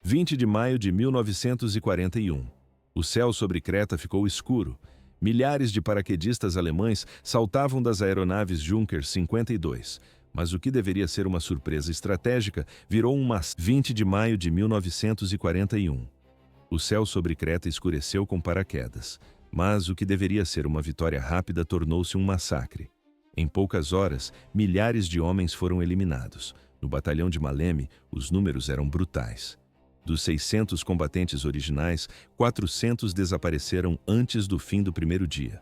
20 de maio de 1941. O céu sobre Creta ficou escuro. Milhares de paraquedistas alemães saltavam das aeronaves Junkers 52. Mas o que deveria ser uma surpresa estratégica virou um 20 de maio de 1941. O céu sobre Creta escureceu com paraquedas. Mas o que deveria ser uma vitória rápida tornou-se um massacre. Em poucas horas, milhares de homens foram eliminados. No batalhão de Maleme, os números eram brutais. Dos 600 combatentes originais, 400 desapareceram antes do fim do primeiro dia.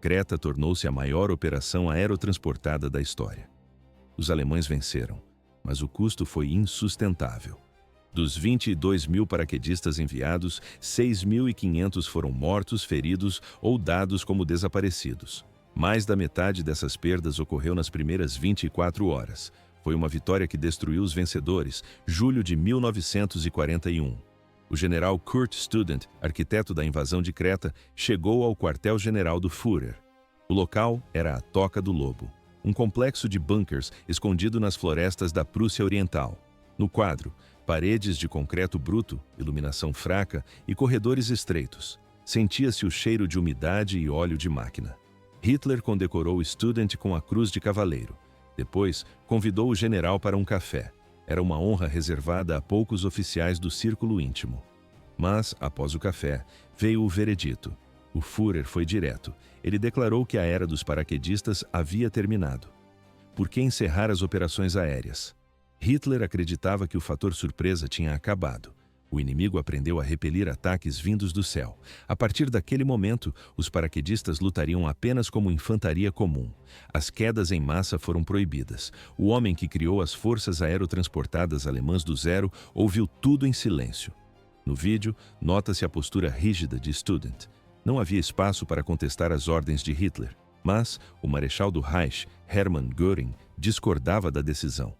Creta tornou-se a maior operação aerotransportada da história. Os alemães venceram, mas o custo foi insustentável. Dos 22 mil paraquedistas enviados, 6.500 foram mortos, feridos ou dados como desaparecidos. Mais da metade dessas perdas ocorreu nas primeiras 24 horas. Foi uma vitória que destruiu os vencedores, julho de 1941. O general Kurt Student, arquiteto da invasão de Creta, chegou ao quartel-general do Führer. O local era a Toca do Lobo, um complexo de bunkers escondido nas florestas da Prússia Oriental. No quadro, paredes de concreto bruto, iluminação fraca e corredores estreitos. Sentia-se o cheiro de umidade e óleo de máquina. Hitler condecorou Student com a Cruz de Cavaleiro. Depois, convidou o general para um café. Era uma honra reservada a poucos oficiais do círculo íntimo. Mas, após o café, veio o veredito. O Führer foi direto. Ele declarou que a era dos paraquedistas havia terminado. Por que encerrar as operações aéreas? Hitler acreditava que o fator surpresa tinha acabado. O inimigo aprendeu a repelir ataques vindos do céu. A partir daquele momento, os paraquedistas lutariam apenas como infantaria comum. As quedas em massa foram proibidas. O homem que criou as forças aerotransportadas alemãs do zero ouviu tudo em silêncio. No vídeo, nota-se a postura rígida de Student. Não havia espaço para contestar as ordens de Hitler. Mas o marechal do Reich, Hermann Göring, discordava da decisão.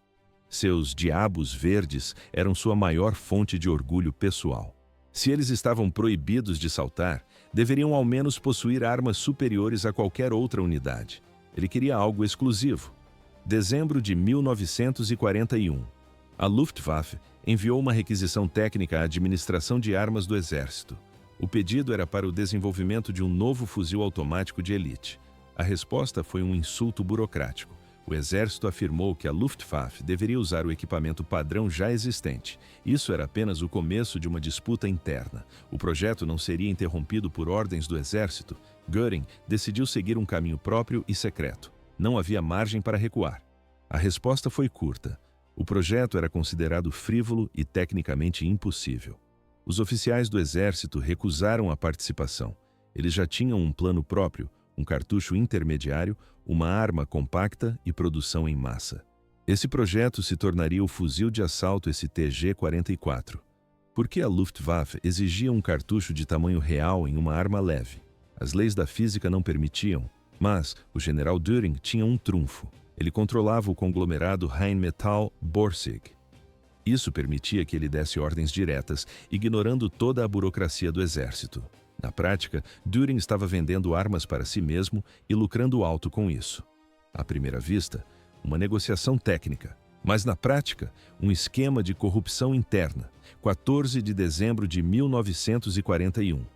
Seus diabos verdes eram sua maior fonte de orgulho pessoal. Se eles estavam proibidos de saltar, deveriam ao menos possuir armas superiores a qualquer outra unidade. Ele queria algo exclusivo. Dezembro de 1941. A Luftwaffe enviou uma requisição técnica à administração de armas do Exército. O pedido era para o desenvolvimento de um novo fuzil automático de elite. A resposta foi um insulto burocrático. O Exército afirmou que a Luftwaffe deveria usar o equipamento padrão já existente. Isso era apenas o começo de uma disputa interna. O projeto não seria interrompido por ordens do Exército. Göring decidiu seguir um caminho próprio e secreto. Não havia margem para recuar. A resposta foi curta. O projeto era considerado frívolo e tecnicamente impossível. Os oficiais do Exército recusaram a participação. Eles já tinham um plano próprio, um cartucho intermediário, uma arma compacta e produção em massa. Esse projeto se tornaria o fuzil de assalto STG-44. Por que a Luftwaffe exigia um cartucho de tamanho real em uma arma leve? As leis da física não permitiam, mas o general Göring tinha um trunfo. Ele controlava o conglomerado Rheinmetall-Borsig. Isso permitia que ele desse ordens diretas, ignorando toda a burocracia do exército. Na prática, Göring estava vendendo armas para si mesmo e lucrando alto com isso. À primeira vista, uma negociação técnica, mas na prática, um esquema de corrupção interna. 14 de dezembro de 1941.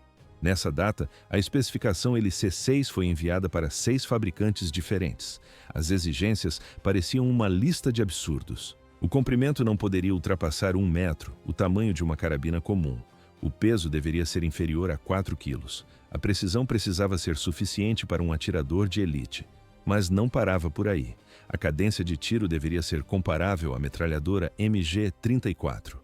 Nessa data, a especificação LC6 foi enviada para 6 fabricantes diferentes. As exigências pareciam uma lista de absurdos. O comprimento não poderia ultrapassar 1 metro, o tamanho de uma carabina comum. O peso deveria ser inferior a 4 quilos. A precisão precisava ser suficiente para um atirador de elite. Mas não parava por aí. A cadência de tiro deveria ser comparável à metralhadora MG-34.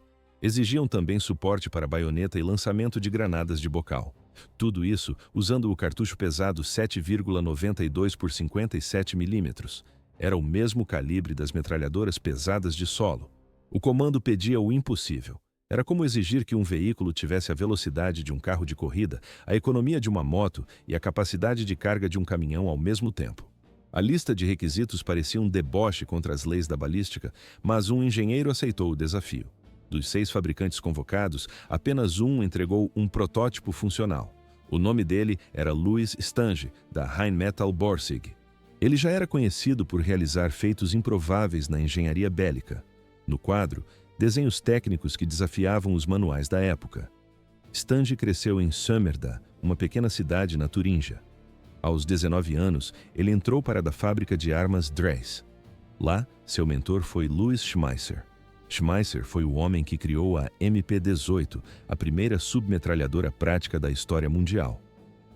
Exigiam também suporte para baioneta e lançamento de granadas de bocal. Tudo isso usando o cartucho pesado 7,92 por 57 milímetros. Era o mesmo calibre das metralhadoras pesadas de solo. O comando pedia o impossível. Era como exigir que um veículo tivesse a velocidade de um carro de corrida, a economia de uma moto e a capacidade de carga de um caminhão ao mesmo tempo. A lista de requisitos parecia um deboche contra as leis da balística, mas um engenheiro aceitou o desafio. Dos 6 fabricantes convocados, apenas um entregou um protótipo funcional. O nome dele era Louis Stange, da Rheinmetall-Borsig. Ele já era conhecido por realizar feitos improváveis na engenharia bélica. No quadro, desenhos técnicos que desafiavam os manuais da época. Stange cresceu em Sömmerda, uma pequena cidade na Turíngia. Aos 19 anos, ele entrou para a fábrica de armas Dreyse. Lá, seu mentor foi Louis Schmeisser. Schmeisser foi o homem que criou a MP-18, a primeira submetralhadora prática da história mundial.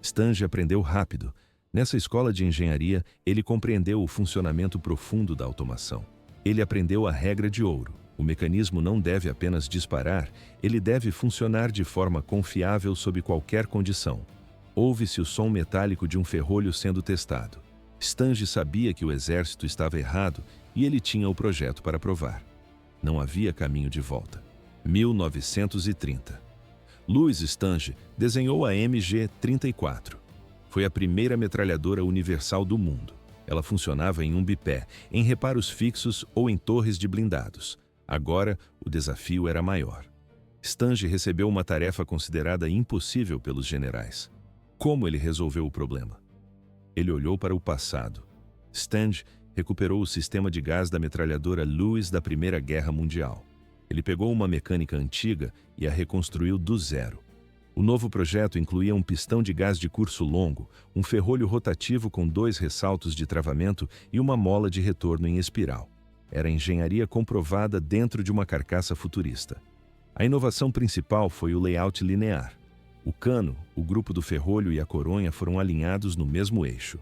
Stange aprendeu rápido. Nessa escola de engenharia, ele compreendeu o funcionamento profundo da automação. Ele aprendeu a regra de ouro. O mecanismo não deve apenas disparar, ele deve funcionar de forma confiável sob qualquer condição. Ouve-se o som metálico de um ferrolho sendo testado. Stange sabia que o exército estava errado e ele tinha o projeto para provar. Não havia caminho de volta. 1930. Louis Stange desenhou a MG-34. Foi a primeira metralhadora universal do mundo. Ela funcionava em um bipé, em reparos fixos ou em torres de blindados. Agora, o desafio era maior. Stange recebeu uma tarefa considerada impossível pelos generais. Como ele resolveu o problema? Ele olhou para o passado. Stange recuperou o sistema de gás da metralhadora Louis da Primeira Guerra Mundial. Ele pegou uma mecânica antiga e a reconstruiu do zero. O novo projeto incluía um pistão de gás de curso longo, um ferrolho rotativo com 2 ressaltos de travamento e uma mola de retorno em espiral. Era engenharia comprovada dentro de uma carcaça futurista. A inovação principal foi o layout linear. O cano, o grupo do ferrolho e a coronha foram alinhados no mesmo eixo.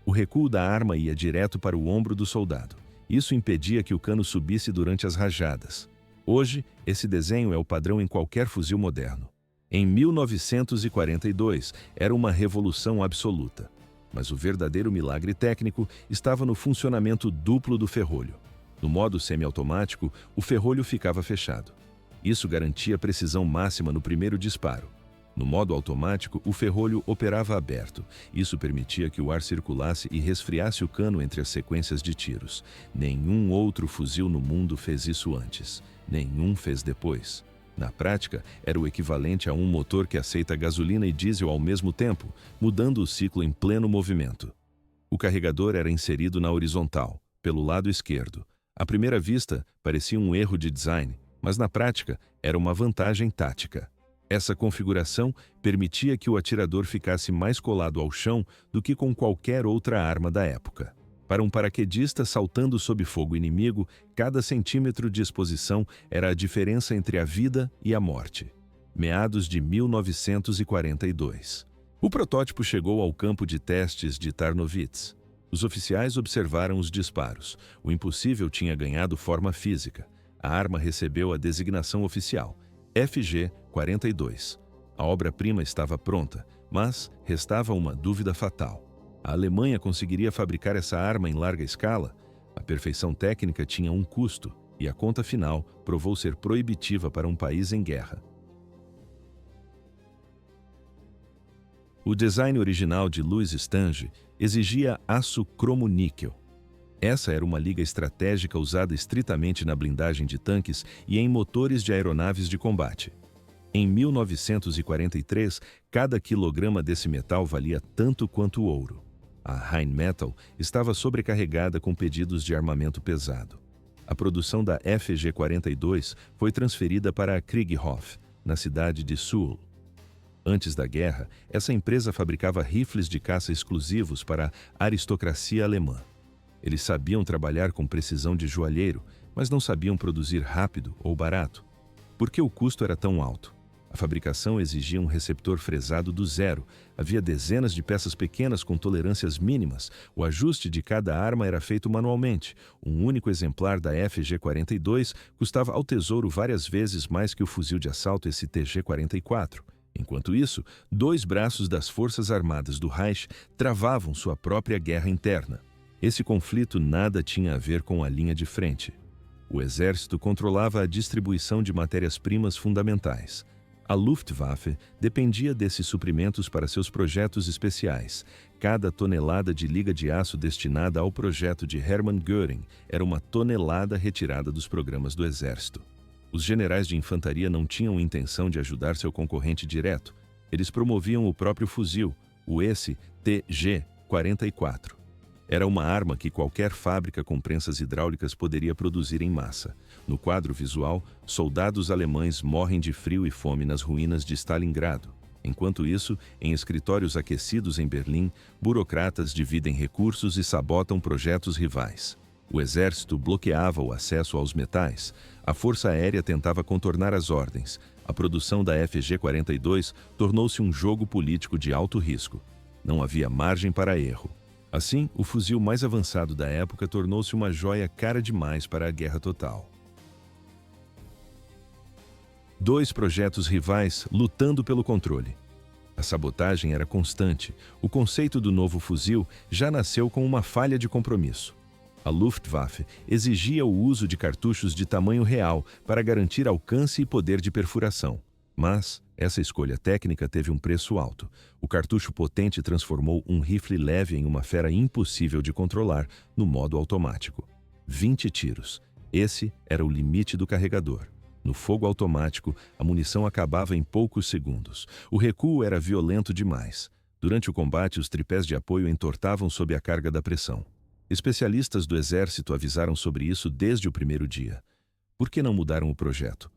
O recuo da arma ia direto para o ombro do soldado. Isso impedia que o cano subisse durante as rajadas. Hoje, esse desenho é o padrão em qualquer fuzil moderno. Em 1942, era uma revolução absoluta. Mas o verdadeiro milagre técnico estava no funcionamento duplo do ferrolho. No modo semiautomático, o ferrolho ficava fechado. Isso garantia precisão máxima no primeiro disparo. No modo automático, o ferrolho operava aberto. Isso permitia que o ar circulasse e resfriasse o cano entre as sequências de tiros. Nenhum outro fuzil no mundo fez isso antes. Nenhum fez depois. Na prática, era o equivalente a um motor que aceita gasolina e diesel ao mesmo tempo, mudando o ciclo em pleno movimento. O carregador era inserido na horizontal, pelo lado esquerdo. À primeira vista, parecia um erro de design, mas na prática, era uma vantagem tática. Essa configuração permitia que o atirador ficasse mais colado ao chão do que com qualquer outra arma da época. Para um paraquedista saltando sob fogo inimigo, cada centímetro de exposição era a diferença entre a vida e a morte. Meados de 1942. O protótipo chegou ao campo de testes de Tarnowitz. Os oficiais observaram os disparos. O impossível tinha ganhado forma física. A arma recebeu a designação oficial, FG-42. A obra-prima estava pronta, mas restava uma dúvida fatal. A Alemanha conseguiria fabricar essa arma em larga escala? A perfeição técnica tinha um custo, e a conta final provou ser proibitiva para um país em guerra. O design original de Louis Stange exigia aço cromo-níquel. Essa era uma liga estratégica usada estritamente na blindagem de tanques e em motores de aeronaves de combate. Em 1943, cada quilograma desse metal valia tanto quanto o ouro. A Rheinmetall estava sobrecarregada com pedidos de armamento pesado. A produção da FG-42 foi transferida para a Krieghoff, na cidade de Suhl. Antes da guerra, essa empresa fabricava rifles de caça exclusivos para a aristocracia alemã. Eles sabiam trabalhar com precisão de joalheiro, mas não sabiam produzir rápido ou barato. Por que o custo era tão alto? A fabricação exigia um receptor fresado do zero. Havia dezenas de peças pequenas com tolerâncias mínimas. O ajuste de cada arma era feito manualmente. Um único exemplar da FG-42 custava ao Tesouro várias vezes mais que o fuzil de assalto STG-44. Enquanto isso, 2 braços das Forças Armadas do Reich travavam sua própria guerra interna. Esse conflito nada tinha a ver com a linha de frente. O exército controlava a distribuição de matérias-primas fundamentais. A Luftwaffe dependia desses suprimentos para seus projetos especiais. Cada tonelada de liga de aço destinada ao projeto de Hermann Göring era uma tonelada retirada dos programas do exército. Os generais de infantaria não tinham intenção de ajudar seu concorrente direto. Eles promoviam o próprio fuzil, o STG-44. Era uma arma que qualquer fábrica com prensas hidráulicas poderia produzir em massa. No quadro visual, soldados alemães morrem de frio e fome nas ruínas de Stalingrado. Enquanto isso, em escritórios aquecidos em Berlim, burocratas dividem recursos e sabotam projetos rivais. O exército bloqueava o acesso aos metais, a força aérea tentava contornar as ordens. A produção da FG-42 tornou-se um jogo político de alto risco. Não havia margem para erro. Assim, o fuzil mais avançado da época tornou-se uma joia cara demais para a guerra total. Dois projetos rivais lutando pelo controle. A sabotagem era constante. O conceito do novo fuzil já nasceu com uma falha de compromisso. A Luftwaffe exigia o uso de cartuchos de tamanho real para garantir alcance e poder de perfuração. Mas essa escolha técnica teve um preço alto. O cartucho potente transformou um rifle leve em uma fera impossível de controlar no modo automático. 20 tiros. Esse era o limite do carregador. No fogo automático, a munição acabava em poucos segundos. O recuo era violento demais. Durante o combate, os tripés de apoio entortavam sob a carga da pressão. Especialistas do exército avisaram sobre isso desde o primeiro dia. Por que não mudaram o projeto?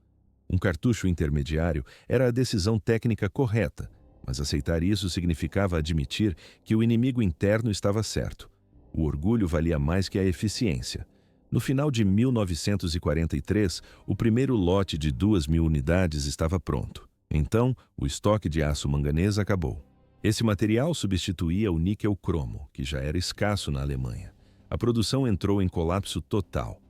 Um cartucho intermediário era a decisão técnica correta, mas aceitar isso significava admitir que o inimigo interno estava certo. O orgulho valia mais que a eficiência. No final de 1943, o primeiro lote de 2.000 unidades estava pronto. Então, o estoque de aço manganês acabou. Esse material substituía o níquel-cromo, que já era escasso na Alemanha. A produção entrou em colapso total.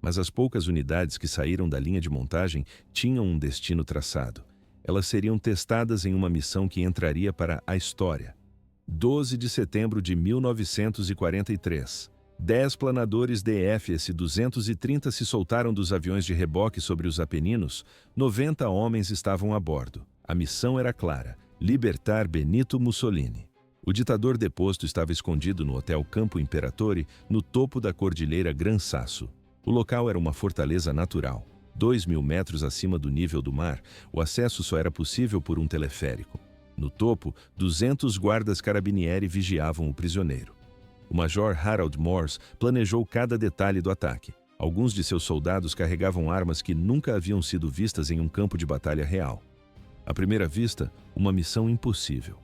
Mas as poucas unidades que saíram da linha de montagem tinham um destino traçado. Elas seriam testadas em uma missão que entraria para a história. 12 de setembro de 1943. 10 planadores DF-S-230 se soltaram dos aviões de reboque sobre os Apeninos. 90 homens estavam a bordo. A missão era clara: libertar Benito Mussolini. O ditador deposto estava escondido no Hotel Campo Imperatore, no topo da Cordilheira Gran Sasso. O local era uma fortaleza natural. 2.000 metros acima do nível do mar, o acesso só era possível por um teleférico. No topo, 200 guardas carabinieri vigiavam o prisioneiro. O major Harold Morse planejou cada detalhe do ataque. Alguns de seus soldados carregavam armas que nunca haviam sido vistas em um campo de batalha real. À primeira vista, uma missão impossível.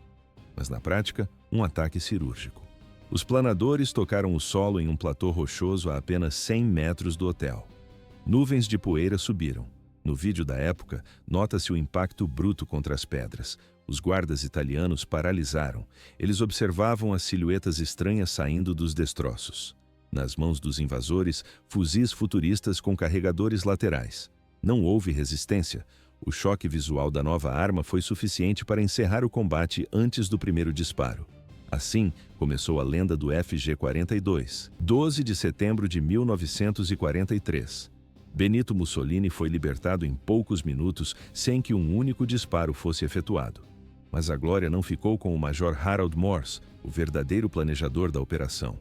Mas na prática, um ataque cirúrgico. Os planadores tocaram o solo em um platô rochoso a apenas 100 metros do hotel. Nuvens de poeira subiram. No vídeo da época, nota-se o impacto bruto contra as pedras. Os guardas italianos paralisaram. Eles observavam as silhuetas estranhas saindo dos destroços. Nas mãos dos invasores, fuzis futuristas com carregadores laterais. Não houve resistência. O choque visual da nova arma foi suficiente para encerrar o combate antes do primeiro disparo. Assim, começou a lenda do FG-42. 12 de setembro de 1943. Benito Mussolini foi libertado em poucos minutos sem que um único disparo fosse efetuado. Mas a glória não ficou com o Major Harold Morse, o verdadeiro planejador da operação.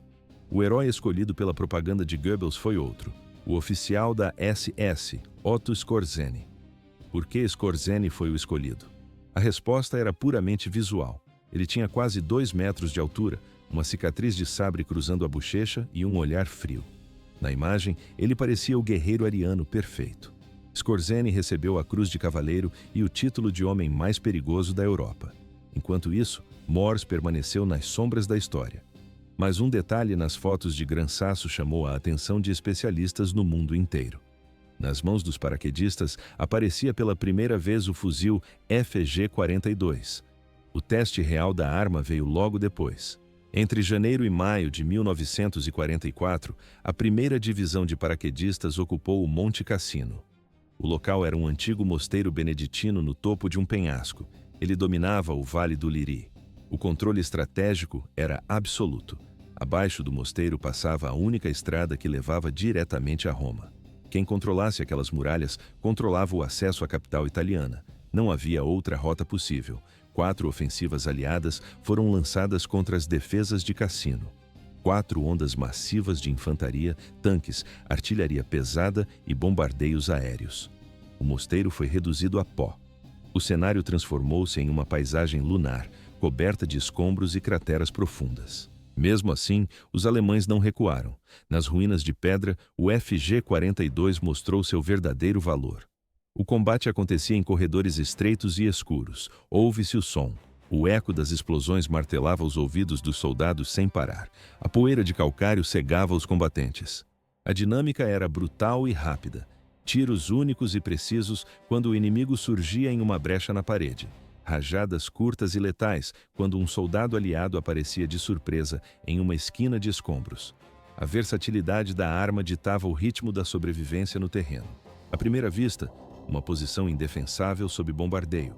O herói escolhido pela propaganda de Goebbels foi outro, o oficial da SS, Otto Skorzeny. Por que Skorzeny foi o escolhido? A resposta era puramente visual. Ele tinha quase 2 metros de altura, uma cicatriz de sabre cruzando a bochecha e um olhar frio. Na imagem, ele parecia o guerreiro ariano perfeito. Skorzeny recebeu a Cruz de Cavaleiro e o título de homem mais perigoso da Europa. Enquanto isso, Morse permaneceu nas sombras da história. Mas um detalhe nas fotos de Gran Sasso chamou a atenção de especialistas no mundo inteiro. Nas mãos dos paraquedistas aparecia pela primeira vez o fuzil FG-42. O teste real da arma veio logo depois. Entre janeiro e maio de 1944, a primeira divisão de paraquedistas ocupou o Monte Cassino. O local era um antigo mosteiro beneditino no topo de um penhasco. Ele dominava o Vale do Liri. O controle estratégico era absoluto. Abaixo do mosteiro passava a única estrada que levava diretamente a Roma. Quem controlasse aquelas muralhas controlava o acesso à capital italiana. Não havia outra rota possível. 4 ofensivas aliadas foram lançadas contra as defesas de Cassino. 4 ondas massivas de infantaria, tanques, artilharia pesada e bombardeios aéreos. O mosteiro foi reduzido a pó. O cenário transformou-se em uma paisagem lunar, coberta de escombros e crateras profundas. Mesmo assim, os alemães não recuaram. Nas ruínas de pedra, o FG-42 mostrou seu verdadeiro valor. O combate acontecia em corredores estreitos e escuros. Ouve-se o som. O eco das explosões martelava os ouvidos dos soldados sem parar. A poeira de calcário cegava os combatentes. A dinâmica era brutal e rápida. Tiros únicos e precisos quando o inimigo surgia em uma brecha na parede. Rajadas curtas e letais quando um soldado aliado aparecia de surpresa em uma esquina de escombros. A versatilidade da arma ditava o ritmo da sobrevivência no terreno. À primeira vista, uma posição indefensável sob bombardeio.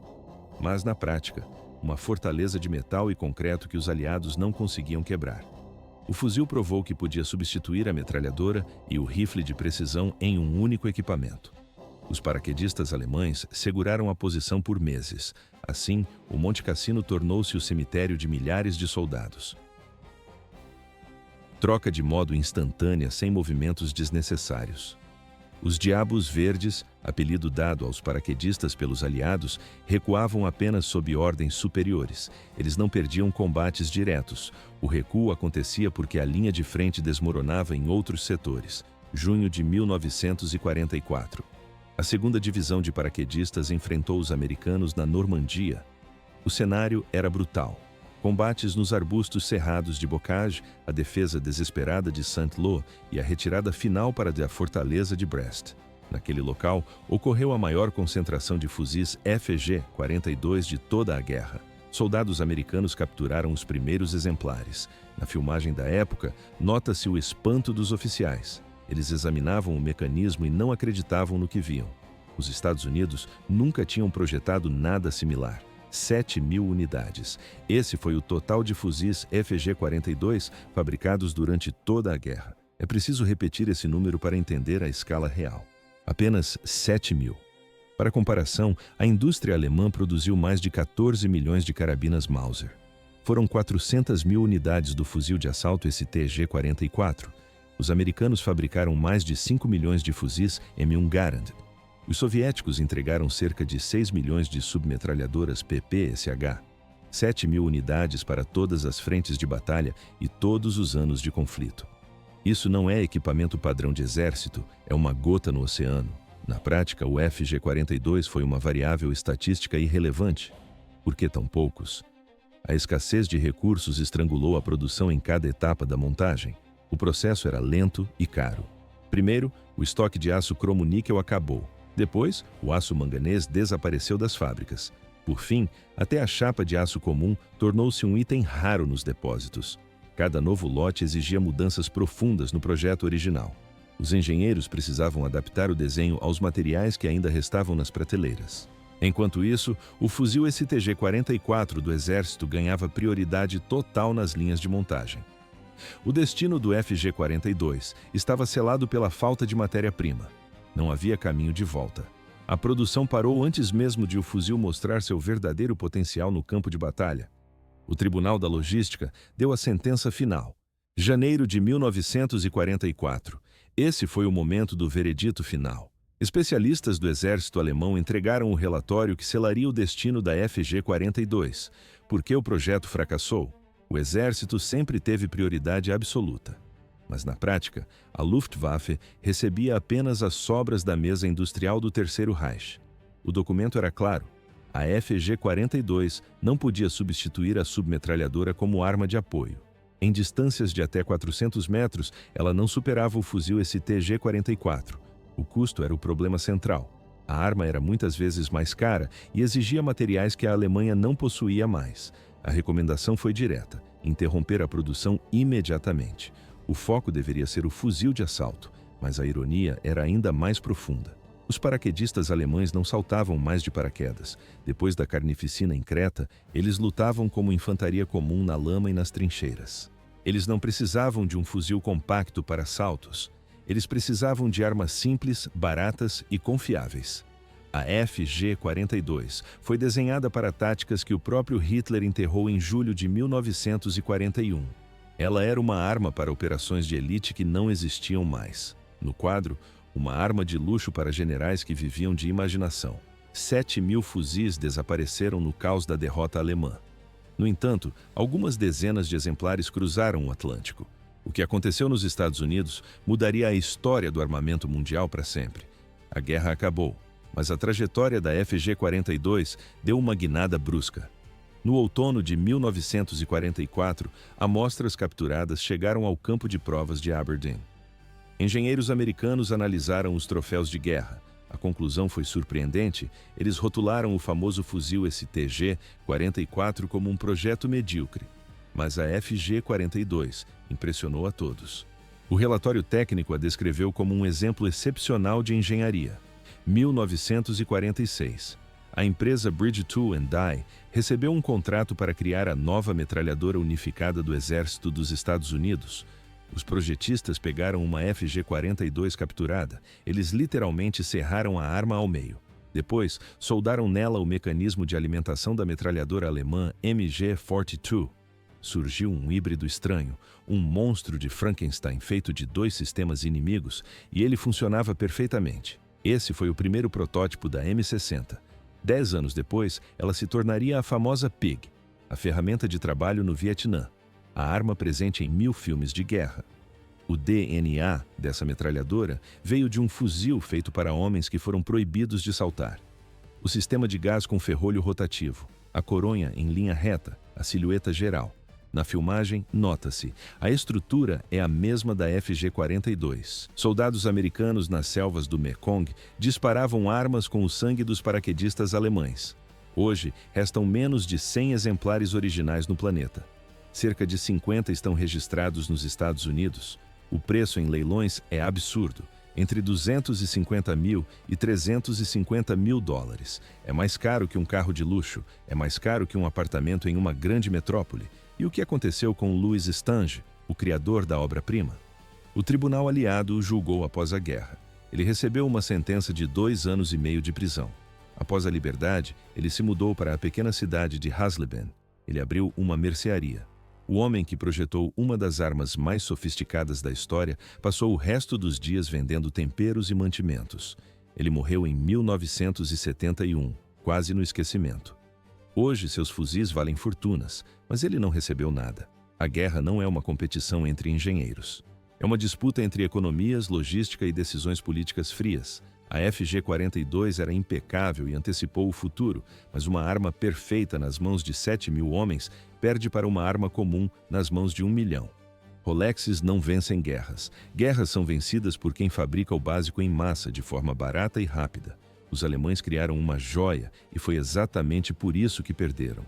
Mas, na prática, uma fortaleza de metal e concreto que os aliados não conseguiam quebrar. O fuzil provou que podia substituir a metralhadora e o rifle de precisão em um único equipamento. Os paraquedistas alemães seguraram a posição por meses. Assim, o Monte Cassino tornou-se o cemitério de milhares de soldados. Troca de modo instantânea sem movimentos desnecessários. Os Diabos Verdes, apelido dado aos paraquedistas pelos aliados, recuavam apenas sob ordens superiores. Eles não perdiam combates diretos. O recuo acontecia porque a linha de frente desmoronava em outros setores. Junho de 1944. A segunda divisão de paraquedistas enfrentou os americanos na Normandia. O cenário era brutal. Combates nos arbustos cerrados de Bocage, a defesa desesperada de Saint-Lô e a retirada final para a fortaleza de Brest. Naquele local, ocorreu a maior concentração de fuzis FG-42 de toda a guerra. Soldados americanos capturaram os primeiros exemplares. Na filmagem da época, nota-se o espanto dos oficiais. Eles examinavam o mecanismo e não acreditavam no que viam. Os Estados Unidos nunca tinham projetado nada similar. 7.000 unidades. Esse foi o total de fuzis FG-42 fabricados durante toda a guerra. É preciso repetir esse número para entender a escala real. Apenas 7.000. Para comparação, a indústria alemã produziu mais de 14 milhões de carabinas Mauser. Foram 400.000 unidades do fuzil de assalto STG-44. Os americanos fabricaram mais de 5 milhões de fuzis M1 Garand. Os soviéticos entregaram cerca de 6 milhões de submetralhadoras PPSH, 7.000 unidades para todas as frentes de batalha e todos os anos de conflito. Isso não é equipamento padrão de exército, é uma gota no oceano. Na prática, o FG-42 foi uma variável estatística irrelevante. Por que tão poucos? A escassez de recursos estrangulou a produção em cada etapa da montagem. O processo era lento e caro. Primeiro, o estoque de aço cromo-níquel acabou. Depois, o aço manganês desapareceu das fábricas. Por fim, até a chapa de aço comum tornou-se um item raro nos depósitos. Cada novo lote exigia mudanças profundas no projeto original. Os engenheiros precisavam adaptar o desenho aos materiais que ainda restavam nas prateleiras. Enquanto isso, o fuzil STG-44 do Exército ganhava prioridade total nas linhas de montagem. O destino do FG-42 estava selado pela falta de matéria-prima. Não havia caminho de volta. A produção parou antes mesmo de o fuzil mostrar seu verdadeiro potencial no campo de batalha. O Tribunal da Logística deu a sentença final. Janeiro de 1944. Esse foi o momento do veredito final. Especialistas do exército alemão entregaram o relatório que selaria o destino da FG-42. Por que o projeto fracassou? O exército sempre teve prioridade absoluta. Mas, na prática, a Luftwaffe recebia apenas as sobras da mesa industrial do Terceiro Reich. O documento era claro. A FG-42 não podia substituir a submetralhadora como arma de apoio. Em distâncias de até 400 metros, ela não superava o fuzil STG-44. O custo era o problema central. A arma era muitas vezes mais cara e exigia materiais que a Alemanha não possuía mais. A recomendação foi direta: interromper a produção imediatamente. O foco deveria ser o fuzil de assalto, mas a ironia era ainda mais profunda. Os paraquedistas alemães não saltavam mais de paraquedas. Depois da carnificina em Creta, eles lutavam como infantaria comum na lama e nas trincheiras. Eles não precisavam de um fuzil compacto para assaltos. Eles precisavam de armas simples, baratas e confiáveis. A FG-42 foi desenhada para táticas que o próprio Hitler enterrou em julho de 1941. Ela era uma arma para operações de elite que não existiam mais. No quadro, uma arma de luxo para generais que viviam de imaginação. 7.000 fuzis desapareceram no caos da derrota alemã. No entanto, algumas dezenas de exemplares cruzaram o Atlântico. O que aconteceu nos Estados Unidos mudaria a história do armamento mundial para sempre. A guerra acabou, mas a trajetória da FG-42 deu uma guinada brusca. No outono de 1944, amostras capturadas chegaram ao campo de provas de Aberdeen. Engenheiros americanos analisaram os troféus de guerra. A conclusão foi surpreendente. Eles rotularam o famoso fuzil STG-44 como um projeto medíocre. Mas a FG-42 impressionou a todos. O relatório técnico a descreveu como um exemplo excepcional de engenharia. 1946. A empresa Bridge Tool and Die recebeu um contrato para criar a nova metralhadora unificada do Exército dos Estados Unidos. Os projetistas pegaram uma FG-42 capturada. Eles literalmente serraram a arma ao meio. Depois, soldaram nela o mecanismo de alimentação da metralhadora alemã MG-42. Surgiu um híbrido estranho, um monstro de Frankenstein feito de dois sistemas inimigos, e ele funcionava perfeitamente. Esse foi o primeiro protótipo da M60. 10 anos depois, ela se tornaria a famosa PIG, a ferramenta de trabalho no Vietnã, a arma presente em 1000 filmes de guerra. O DNA dessa metralhadora veio de um fuzil feito para homens que foram proibidos de saltar. O sistema de gás com ferrolho rotativo, a coronha em linha reta, a silhueta geral. Na filmagem, nota-se, a estrutura é a mesma da FG-42. Soldados americanos nas selvas do Mekong disparavam armas com o sangue dos paraquedistas alemães. Hoje, restam menos de 100 exemplares originais no planeta. Cerca de 50 estão registrados nos Estados Unidos. O preço em leilões é absurdo, entre 250 mil e 350 mil dólares. É mais caro que um carro de luxo, é mais caro que um apartamento em uma grande metrópole. E o que aconteceu com Louis Stange, o criador da obra-prima? O tribunal aliado o julgou após a guerra. Ele recebeu uma sentença de 2 anos e meio de prisão. Após a liberdade, ele se mudou para a pequena cidade de Hasleben. Ele abriu uma mercearia. O homem que projetou uma das armas mais sofisticadas da história passou o resto dos dias vendendo temperos e mantimentos. Ele morreu em 1971, quase no esquecimento. Hoje, seus fuzis valem fortunas, mas ele não recebeu nada. A guerra não é uma competição entre engenheiros. É uma disputa entre economias, logística e decisões políticas frias. A FG-42 era impecável e antecipou o futuro, mas uma arma perfeita nas mãos de 7.000 homens perde para uma arma comum nas mãos de 1 milhão. Rolexes não vencem guerras. Guerras são vencidas por quem fabrica o básico em massa de forma barata e rápida. Os alemães criaram uma joia e foi exatamente por isso que perderam.